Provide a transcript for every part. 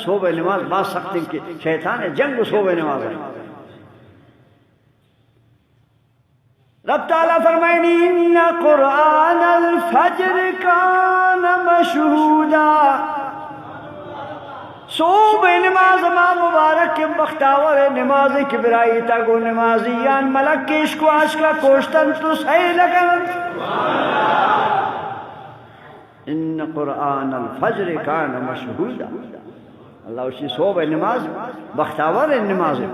صوبہ نماز بعض سخت کہ شیطان ہے جنگ صوبہ نماز ہے. رب تعالیٰ فرمائنی ان قرآن الفجر کان مشہودا. صوبہ نماز ما مبارک کے بختاور نماز کبرائی تاگو نمازیان ملک کیش کو آشکا کوشتن تو صحیح لگن. ان قرآن الفجر کان مشہودا. اللہ اسی صوبہ نماز بختاور نماز ہے.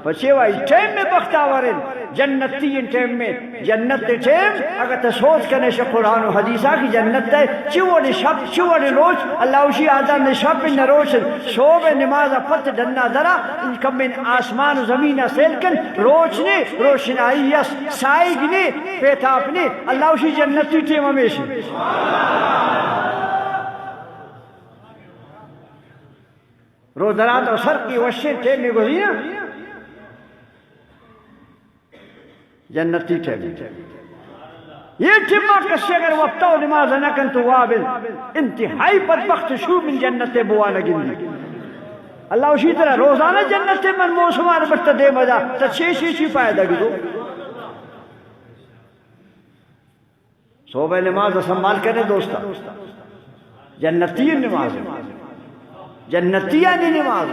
پچھے وائی ٹیم میں بختاور جنتی ٹیم میں جنت ٹیم اگر تو سوچ کرنے سے قرآن و حدیثہ کی جنت ہے چوڑی شب چوڑی روچ اللہ اسی آدم نے شب ان روچ صوبہ نماز پت ڈنا درا کم من آسمان و زمین سیلکن روچ نے روشنائی یس سائگ نے پیتاپ نے اللہ اسی جنتی ٹیم ہمیشہ. روزرات اور سر کی وشے ٹیم میں گزینا جنتی ٹیم. یہ ٹیمہ کسی اگر وقتا و نماز نکن تو وابل انتہائی بدبخت شو من جنت بوا لگن دی. اللہ اسی طرح روزانہ جنت من موسمان بڑھتا دے مزا تا چی فائدہ گزو. صوبہ نماز سنبھال کرنے دوستا جنتی نماز جنتیہ نماز